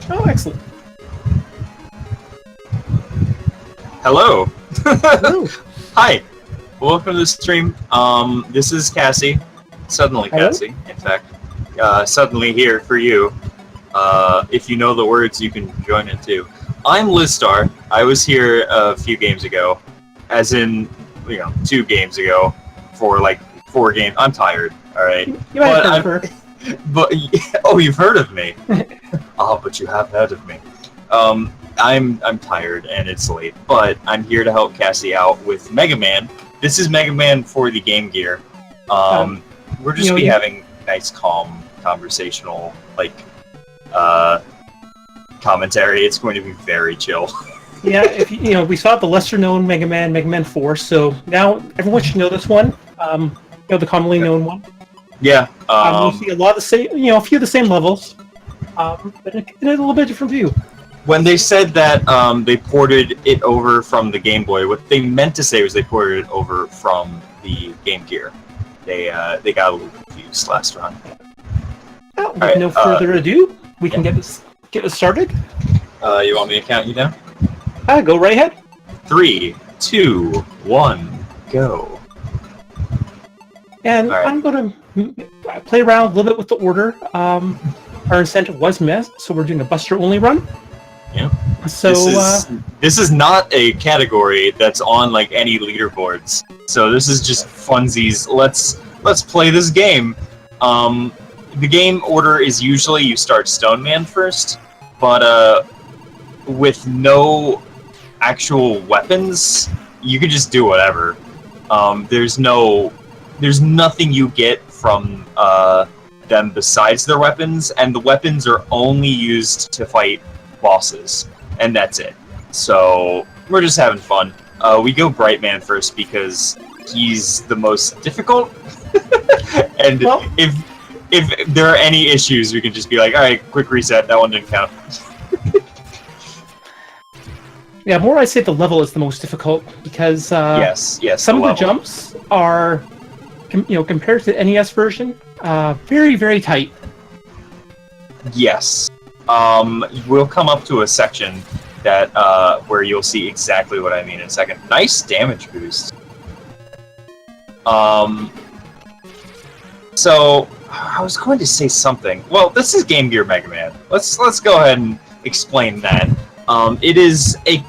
Oh, excellent. Hello. Hello. Hi. Welcome to the stream. This is Cassie. SuddenlyCassie, in fact. Suddenly here for you. If you know the words, you can join it too. I'm Lizstar. I was here a few games ago. As in, 2 games ago. For like 4 games. I'm tired, alright? You might have heard of her. But, oh, you've heard of me. Oh, but you have heard of me. I'm tired and it's late, but I'm here to help Cassie out with Mega Man. This is Mega Man for the GameGear. We're just having nice, calm, conversational, commentary. It's going to be very chill. Yeah, if we saw the lesser-known Mega Man 4, so now everyone should know this one. The commonly known one. Yeah. You'll see a lot of the same, a few of the same levels, but in a little bit different view. When they said that they ported it over from the Game Boy, what they meant to say was they ported it over from the GameGear. They got a little confused last run. Well, with no further ado, we can get this started. You want me to count you down? Go right ahead. 3, 2, 1, go. And I'm going to play around a little bit with the order. Our incentive was missed, so we're doing a Buster-only run. Yeah. So this is not a category that's on like any leaderboards. So this is just funsies. Let's play this game. The game order is usually you start Stone Man first, but with no actual weapons, you can just do whatever. There's nothing you get from them besides their weapons, and the weapons are only used to fight bosses, and that's it. So we're just having fun. We go Bright Man first because he's the most difficult, and if there are any issues, we can just be like, all right, quick reset. That one didn't count. Yeah, more I say the level is the most difficult because yes, some of the jumps are, compared to the NES version, very, very tight. Yes. We'll come up to a section that where you'll see exactly what I mean in a second. Nice damage boost. So I was going to say something. Well, this is GameGear Mega Man. Let's go ahead and explain that. It is a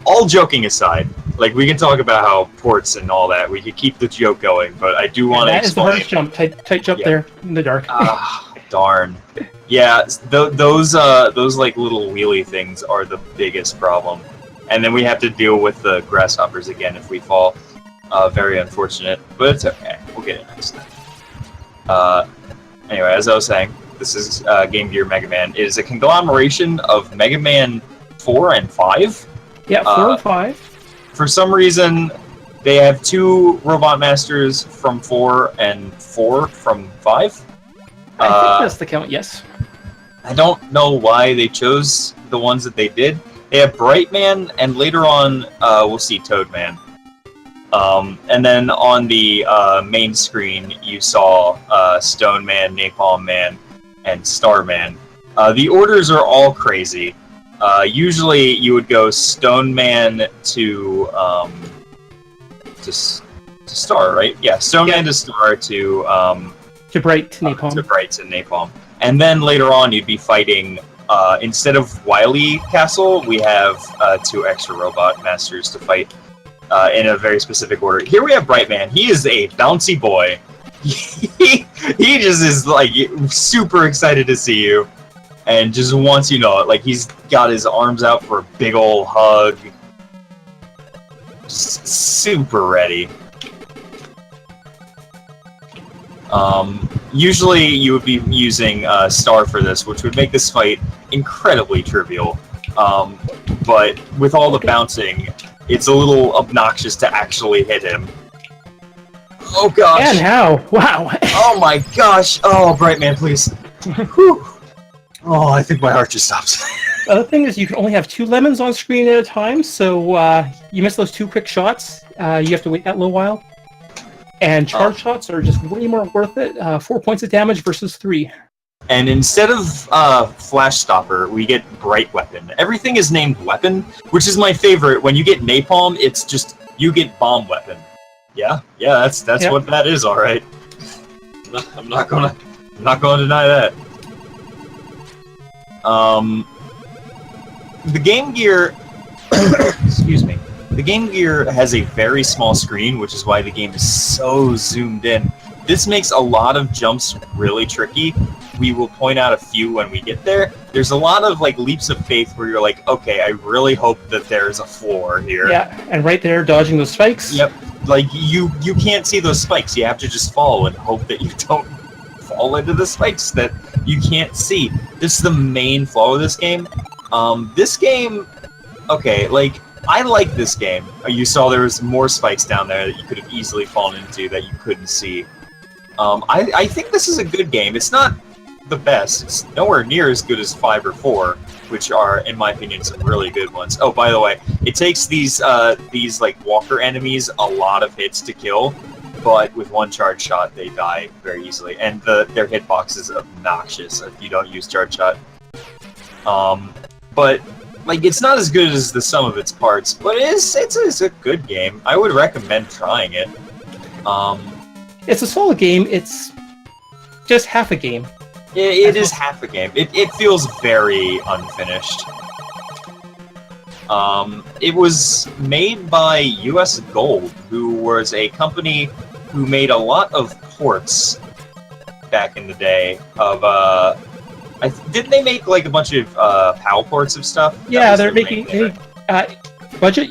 all joking aside. Like, we can talk about how ports and all that. We could keep the joke going, but I do want to explain. That is the hardest jump. Tight jump there in the dark. Darn. Yeah, those like little wheelie things are the biggest problem, and then we have to deal with the grasshoppers again if we fall. Very unfortunate, but it's okay. We'll get it next time. Anyway, as I was saying, this is GameGear Mega Man. It is a conglomeration of Mega Man 4 and 5. Yeah, 4 and 5. For some reason, they have 2 Robot Masters from 4 and 4 from 5. I think that's the count, yes. I don't know why they chose the ones that they did. They have Bright Man, and later on, we'll see Toad Man. And then on the main screen, you saw Stone Man, Napalm Man, and Star Man. The orders are all crazy. Usually, you would go Stone Man to Star, right? Yeah, Stone Man to Star to Bright to Napalm. To Bright to Napalm. And then later on, you'd be fighting, instead of Wily Castle, we have 2 extra Robot Masters to fight in a very specific order. Here we have Bright Man. He is a bouncy boy. he just is, like, super excited to see you. And just wants you to know it. Like, he's got his arms out for a big ol' hug. Just super ready. Usually you would be using Star for this, which would make this fight incredibly trivial. But with all the bouncing, it's a little obnoxious to actually hit him. Oh gosh! And how? Wow! Oh my gosh! Oh, Bright Man, please. Whew. Oh, I think my heart just stops. The other thing is you can only have 2 lemons on screen at a time, so you miss those 2 quick shots, you have to wait that little while. And charge shots are just way more worth it. 4 points of damage versus 3. And instead of Flash Stopper, we get Bright Weapon. Everything is named Weapon, which is my favorite. When you get Napalm, it's just, you get Bomb Weapon. Yeah, that's yep. What that is, alright. I'm not gonna deny that. The GameGear... excuse me. The GameGear has a very small screen, which is why the game is so zoomed in. This makes a lot of jumps really tricky. We will point out a few when we get there. There's a lot of like leaps of faith where you're like, okay, I really hope that there's a floor here. Yeah, and right there, dodging those spikes. Yep, like you can't see those spikes. You have to just fall and hope that you don't fall into the spikes that you can't see. This is the main flaw of this game. This game, okay, like, I like this game. You saw there was more spikes down there that you could have easily fallen into that you couldn't see. I think this is a good game. It's not the best. It's nowhere near as good as 5 or 4, which are, in my opinion, some really good ones. Oh, by the way, it takes these like walker enemies a lot of hits to kill, but with one charge shot they die very easily, and their hitbox is obnoxious if you don't use charge shot. But like, it's not as good as the sum of its parts, but it's a good game. I would recommend trying it. It's a solid game. It's just half a game. It is half a game. It feels very unfinished. It was made by US Gold, who was a company who made a lot of ports back in the day of didn't they make like a bunch of PAL ports of stuff? Yeah, they're making budget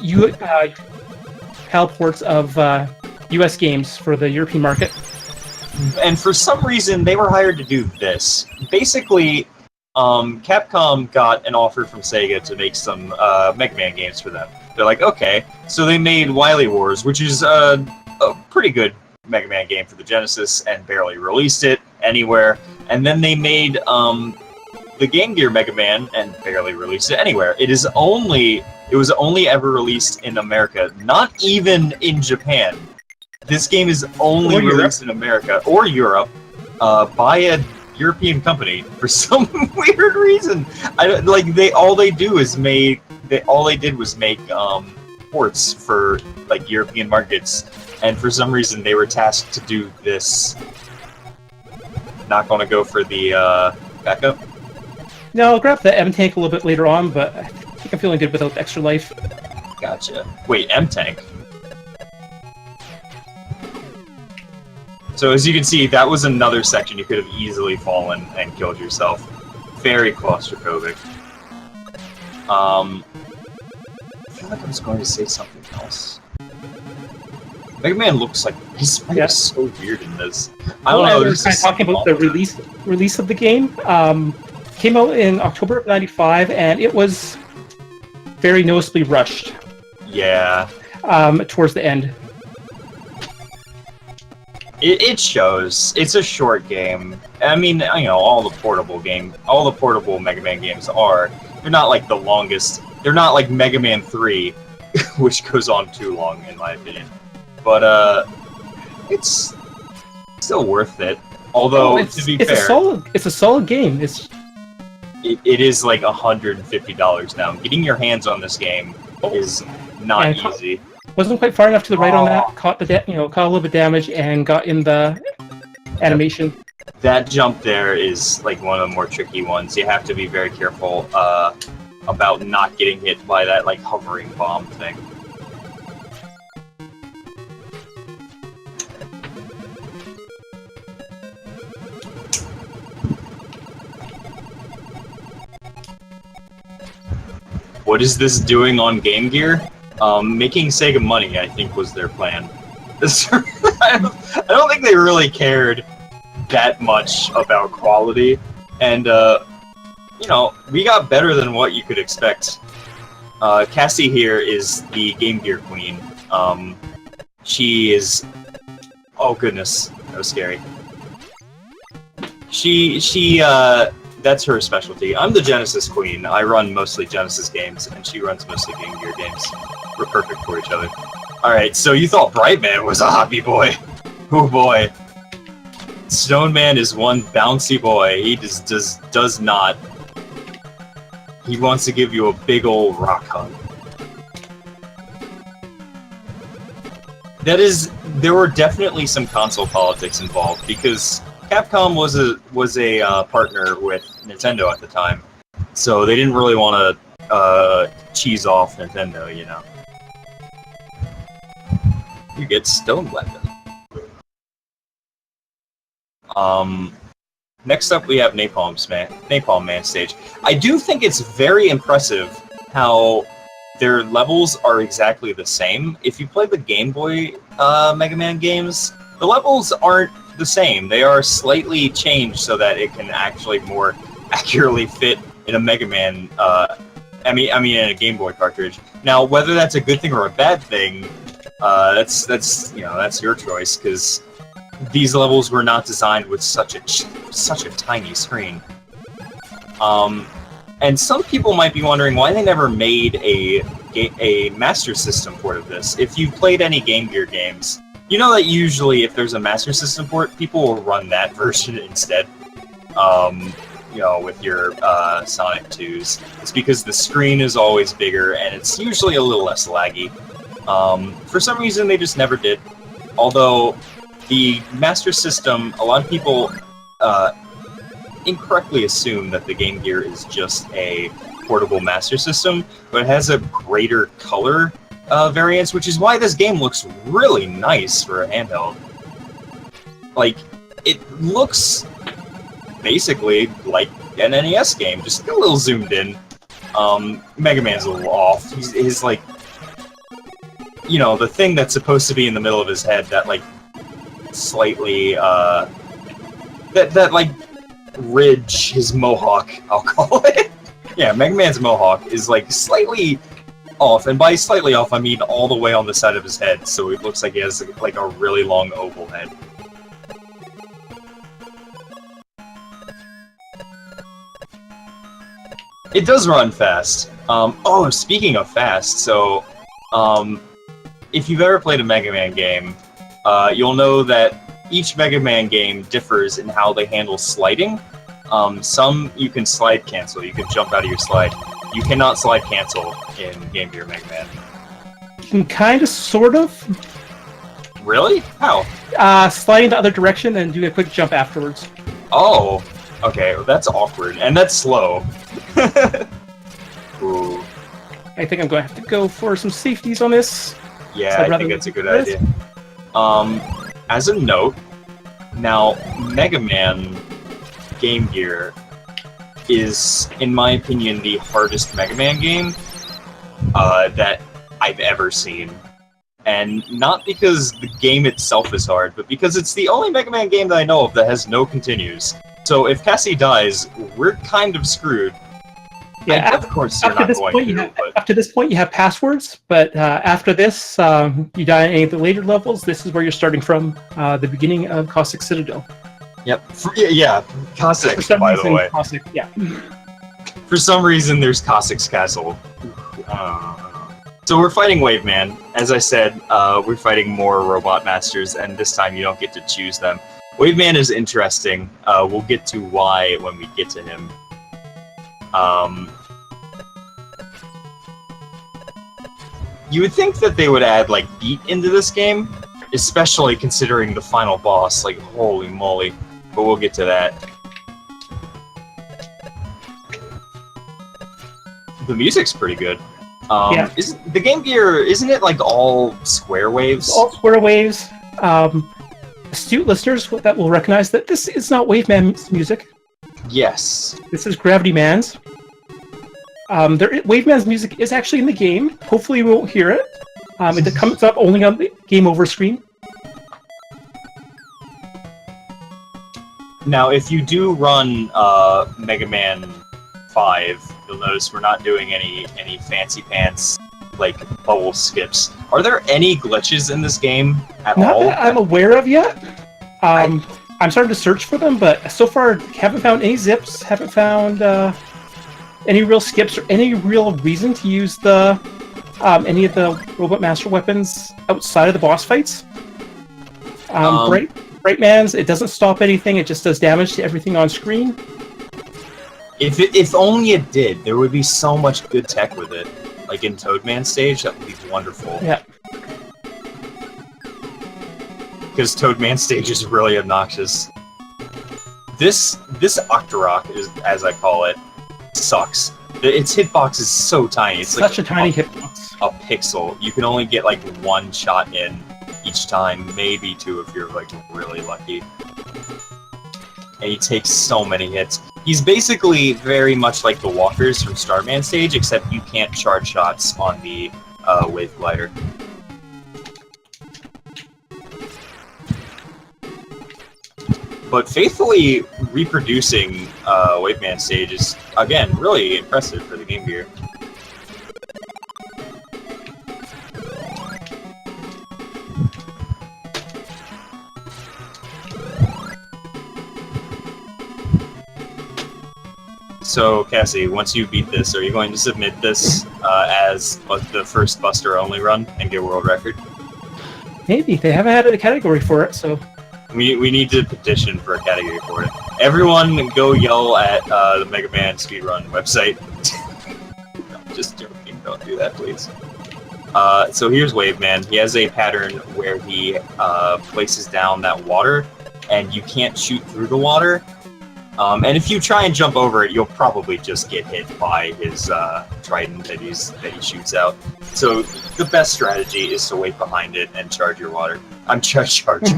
PAL ports of US games for the European market. And for some reason, they were hired to do this. Basically, Capcom got an offer from Sega to make some Mega Man games for them. They're like, okay. So they made Wily Wars, which is a pretty good Mega Man game for the Genesis, and barely released it anywhere. And then they made the Game Gear Mega Man, and barely released it anywhere. It was only ever released in America, not even in Japan. This game is only released in America or Europe by a European company for some weird reason. All they did was make ports for like European markets, and for some reason they were tasked to do this. Not going to go for the backup. No, I'll grab the M tank a little bit later on, but I think I'm feeling good without the extra life. Gotcha. Wait, M tank. So as you can see, that was another section you could have easily fallen and killed yourself. Very claustrophobic. I feel like I was going to say something else. Mega Man looks like his fight is so weird in this. I don't know. We're kind of talking about the release of the game. Came out in October of '95, and it was very noticeably rushed. Yeah. Towards the end. It shows. It's a short game. I mean, you know, all the portable Mega Man games are. They're not like the longest. They're not like Mega Man 3, which goes on too long, in my opinion. But it's still worth it. Although, to be fair, it's a solid game. It is like $150 now. Getting your hands on this game is not easy. Wasn't quite far enough to the right on that. Caught a little bit of damage and got in the animation. That jump there is like one of the more tricky ones. You have to be very careful about not getting hit by that like hovering bomb thing. What is this doing on Game Gear? Making Sega money, I think, was their plan. I don't think they really cared that much about quality, and you know, we got better than what you could expect. Cassie here is the Game Gear queen. She is... Oh goodness, that was scary. That's her specialty. I'm the Genesis queen. I run mostly Genesis games, and she runs mostly Game Gear games. We're perfect for each other. Alright, so you thought Brightman was a hoppy boy. Oh boy. Stone Man is one bouncy boy. He does not. He wants to give you a big old rock hug. There were definitely some console politics involved, because Capcom was a partner with Nintendo at the time, so they didn't really want to cheese off Nintendo, you know. You get Stone Weapon. Next up we have Napalm Man stage. I do think it's very impressive how their levels are exactly the same. If you play the Game Boy Mega Man games, the levels aren't the same. They are slightly changed so that it can actually more accurately fit in a Mega Man. I mean, in a Game Boy cartridge. Now, whether that's a good thing or a bad thing, that's your choice, because these levels were not designed with such a tiny screen. And some people might be wondering why they never made a Master System port of this. If you've played any Game Gear games, you know that usually if there's a Master System port, people will run that version instead. With your Sonic 2s. It's because the screen is always bigger and it's usually a little less laggy. For some reason, they just never did. Although the Master System, a lot of people incorrectly assume that the Game Gear is just a portable Master System, but it has a greater color variance, which is why this game looks really nice for a handheld. Like, it looks basically like an NES game, just a little zoomed in. Mega Man's a little off. His like, the thing that's supposed to be in the middle of his head, that like slightly that like ridge, his mohawk, I'll call it. Yeah, Mega Man's mohawk is like slightly off, and by slightly off I mean all the way on the side of his head, so it looks like he has like a really long oval head. It does run fast. Oh, speaking of fast, so if you've ever played a Mega Man game, you'll know that each Mega Man game differs in how they handle sliding. Some you can slide cancel, you can jump out of your slide. You cannot slide cancel in Game Gear Mega Man. You can kind of, sort of. Really? How? Sliding the other direction and do a quick jump afterwards. Oh, okay, well, that's awkward, and that's slow. Ooh. I think I'm going to have to go for some safeties on this. Yeah, I think that's a good idea. As a note, now, Mega Man Game Gear is, in my opinion, the hardest Mega Man game that I've ever seen. And not because the game itself is hard, but because it's the only Mega Man game that I know of that has no continues. So if Cassie dies, we're kind of screwed. Yeah, of course you're not going to, but... Up to this point, you have passwords, but after this, you die in any of the later levels, this is where you're starting from, the beginning of Cossack Citadel. Yep. Cossack, by the way. Cossack, yeah. For some reason, there's Cossack's Castle. So we're fighting Wave Man. As I said, we're fighting more Robot Masters, and this time you don't get to choose them. Wave Man is interesting. We'll get to why when we get to him. You would think that they would add, like, beat into this game, especially considering the final boss, like, holy moly. But we'll get to that. The music's pretty good. Yeah. The Game Gear, isn't it, like, all square waves? All square waves. Astute listeners that will recognize that this is not Wave Man's music. Yes. This is Gravity Man's. Wave Man's music is actually in the game. Hopefully we won't hear it. It comes up only on the game over screen. Now, if you do run Mega Man 5, you'll notice we're not doing any fancy pants, like, bubble skips. Are there any glitches in this game at all? Not that I'm aware of yet. I I'm starting to search for them, but so far haven't found any zips, haven't found any real skips or any real reason to use the any of the Robot Master weapons outside of the boss fights. Brightman's, it doesn't stop anything, it just does damage to everything on screen. If only it did, there would be so much good tech with it. Like in Toadman stage, that would be wonderful. Yeah. Because Toadman stage is really obnoxious. This Octorok, is, as I call it, sucks. Its hitbox is so tiny. It's such a tiny hitbox. A pixel. You can only get like one shot in each time, maybe two if you're like really lucky. And he takes so many hits. He's basically very much like the walkers from Starman stage, except you can't charge shots on the Wave Glider. But faithfully reproducing Waveman stage is, again, really impressive for the GameGear. So, Cassie, once you beat this, are you going to submit this as the first Buster only run and get world record? Maybe. They haven't had a category for it, so... We need to petition for a category for it. Everyone go yell at the Mega Man speedrun website. No, just joking. Don't do that, please. So here's Waveman. He has a pattern where he places down that water, and you can't shoot through the water. And if you try and jump over it, you'll probably just get hit by his trident that he shoots out. So the best strategy is to wait behind it and charge your water. I'm charge.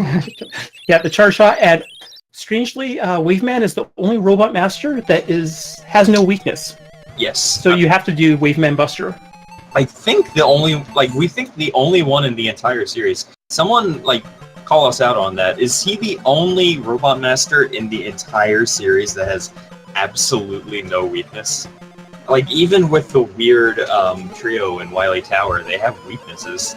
Yeah, the charge shot, and strangely, Waveman is the only Robot Master that has no weakness. Yes. So you have to do Waveman Buster. I think the only one in the entire series. Someone call us out on that. Is he the only Robot Master in the entire series that has absolutely no weakness? Like, even with the weird trio in Wily Tower, they have weaknesses.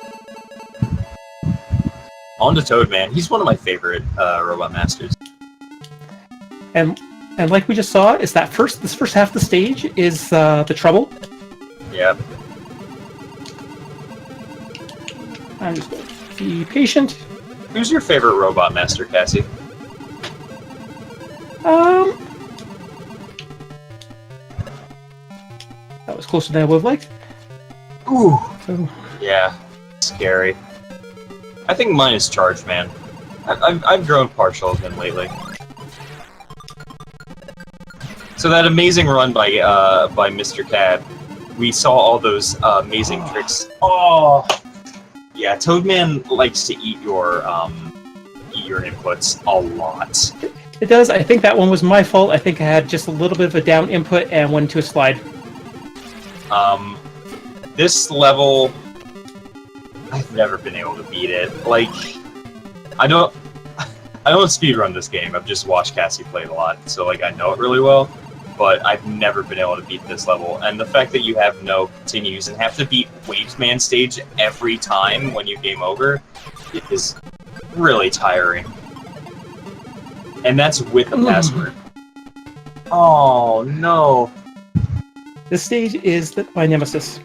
On to Toadman. He's one of my favorite Robot Masters. And like we just saw, is that this first half of the stage is the trouble. Yeah. I'm just going to be patient. Who's your favorite Robot Master, Cassie? That was closer than I would have liked. Ooh. So. Yeah. Scary. I think mine is Charge Man. I've grown partial of him lately. So that amazing run by Mr. Cab, we saw all those amazing tricks. Oh. Yeah, Toadman likes to eat your inputs a lot. It does. I think that one was my fault. I think I had just a little bit of a down input and went into a slide. This level, I've never been able to beat it. Like, I don't speedrun this game. I've just watched Cassie play it a lot, so I know it really well. But I've never been able to beat this level. And the fact that you have no continues and have to beat Waveman stage every time when you game over is really tiring. And that's with the password. Oh, no. This stage is my nemesis.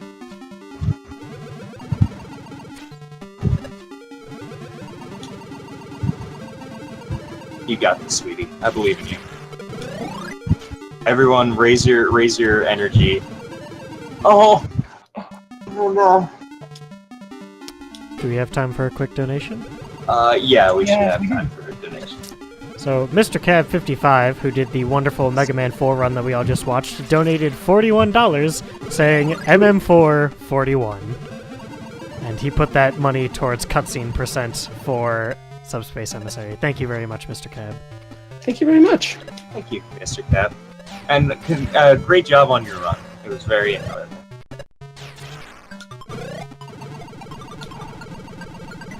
You got this, sweetie. I believe in you. Everyone, raise your energy. Oh! Oh no. Do we have time for a quick donation? Yeah, we should have time for a donation. So, Mr. Cab55, who did the wonderful Mega Man 4 run that we all just watched, donated $41, saying MM441. And he put that money towards cutscene percent for Subspace Emissary. Thank you very much, Mr. Cab. Thank you very much. Thank you, Mr. Cab. And great job on your run. It was very enjoyable.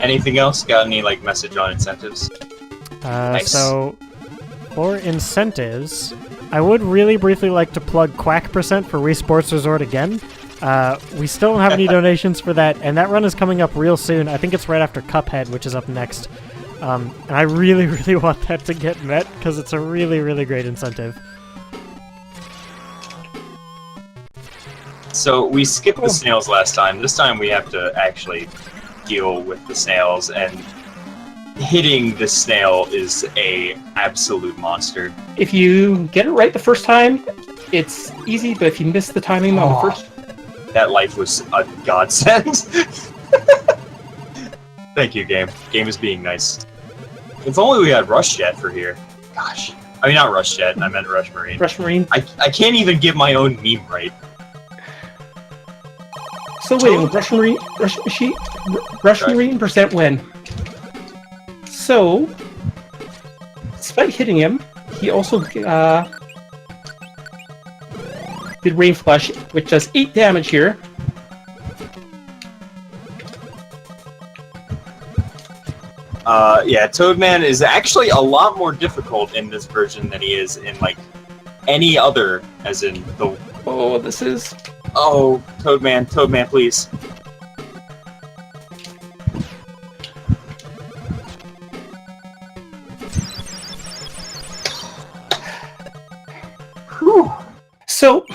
Anything else? Got any message on incentives? Nice. So, for incentives, I would really briefly like to plug Quack Percent for Wii Sports Resort again. We still don't have any donations for that, and that run is coming up real soon. I think it's right after Cuphead, which is up next. And I really, really want that to get met, because it's a really, really great incentive. So we skipped the snails last time. This time we have to actually deal with the snails, and hitting the snail is a absolute monster. If you get it right the first time, it's easy, but if you miss the timing on the first... That life was a godsend. Thank you, game. Game is being nice. If only we had Rush Jet for here. Gosh. I mean, not Rush Jet, I meant Rush Marine. Rush Marine. I can't even get my own meme right. So wait, Rush Marine percent win. So, despite hitting him, he also did Rain Flush, which does 8 damage here. Yeah, Toadman is actually a lot more difficult in this version than he is in, like, any other, as in the... Oh, this is... Oh, Toadman, please. Whew. So,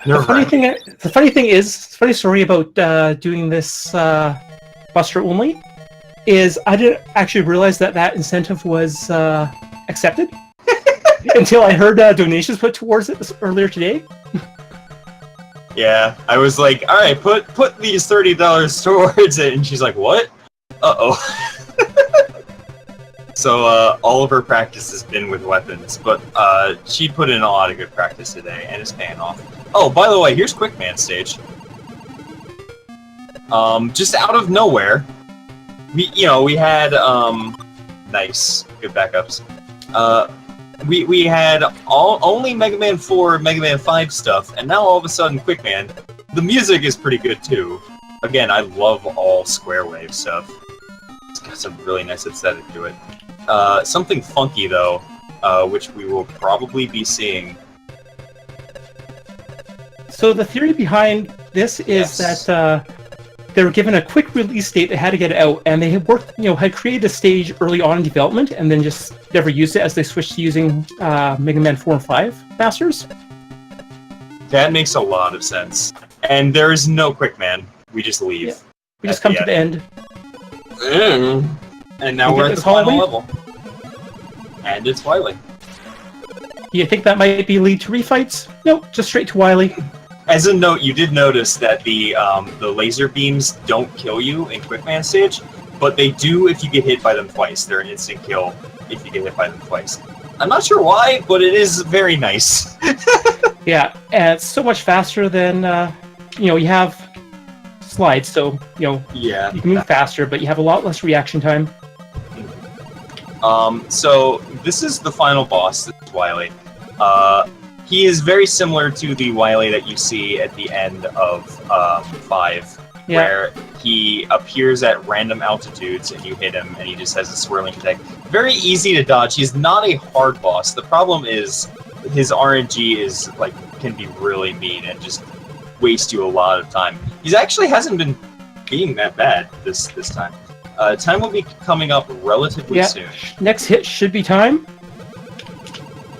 the funny story about doing this Buster only is I didn't actually realize that incentive was accepted until I heard donations put towards it earlier today. Yeah, I was like, all right, put these $30 towards it, and she's like, what? Uh-oh. So all of her practice has been with weapons, but she put in a lot of good practice today, and it's paying off. Oh, by the way, here's Quickman stage. Just out of nowhere, we had nice, good backups. We had only Mega Man 4, Mega Man 5 stuff, and now all of a sudden Quickman. The music is pretty good too. Again, I love all Square Wave stuff. It's got some really nice aesthetic to it. Something funky though, which we will probably be seeing. So the theory behind this is that they were given a quick release date. They had to get it out, and they had had created a stage early on in development, and then just never used it as they switched to using Mega Man 4 and 5 masters. That makes a lot of sense. And there is no Quickman. We just leave. Yeah. We just come to the end. And now we're at the final level. And it's Wily. You think that might be lead to refights? Nope, just straight to Wily. As a note, you did notice that the laser beams don't kill you in Quickman stage, but they do if you get hit by them twice. They're an instant kill if you get hit by them twice. I'm not sure why, but it is very nice. Yeah, and it's so much faster than you have slides, so yeah, you can move faster, but you have a lot less reaction time. So this is the final boss. This is Wily. He is very similar to the Wily that you see at the end of 5, where he appears at random altitudes and you hit him and he just has a swirling attack. Very easy to dodge. He's not a hard boss. The problem is his RNG is can be really mean and just waste you a lot of time. He actually hasn't been being that bad this time. Time will be coming up relatively soon. Next hit should be time.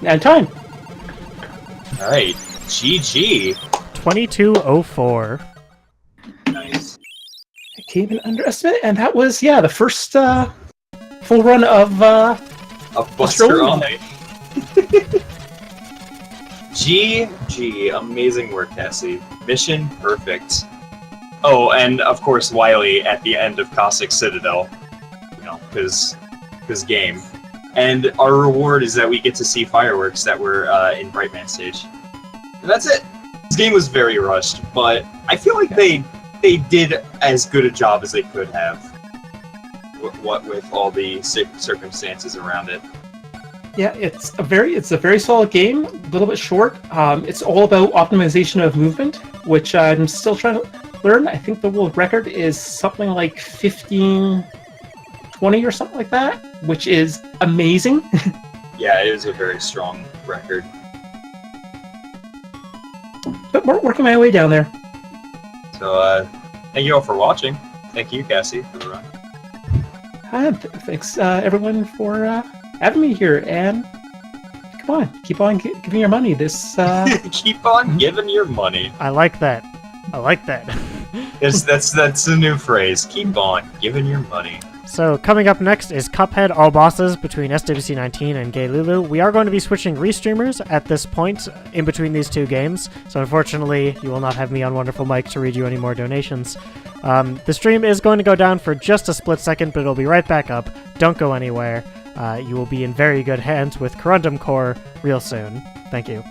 And time. Alright, GG. 2204. Nice. I can't even underestimate, and that was, the first full run of Buster Only. GG. Amazing work, Cassie. Mission perfect. Oh, and of course Wily at the end of Cossack Citadel. Because game. And our reward is that we get to see fireworks that were in Brightman stage. And that's it. This game was very rushed, but I feel like they did as good a job as they could have. With all the circumstances around it. Yeah, it's a very solid game. A little bit short. It's all about optimization of movement, which I'm still trying to learn. I think the world record is something like 15:20 or something like that, which is amazing. Yeah, it is a very strong record. But we're working my way down there. So, thank you all for watching. Thank you, Cassie, for the run. Thanks, everyone, for having me here. And keep on giving your money. This Keep on giving your money. I like that. I like that. That's the new phrase. Keep on giving your money. So coming up next is Cuphead All Bosses between SWC19 and Gay Lulu. We are going to be switching restreamers at this point in between these two games, so unfortunately you will not have me on Wonderful Mike to read you any more donations. The stream is going to go down for just a split second, but it'll be right back up. Don't go anywhere. You will be in very good hands with Corundum Core real soon. Thank you.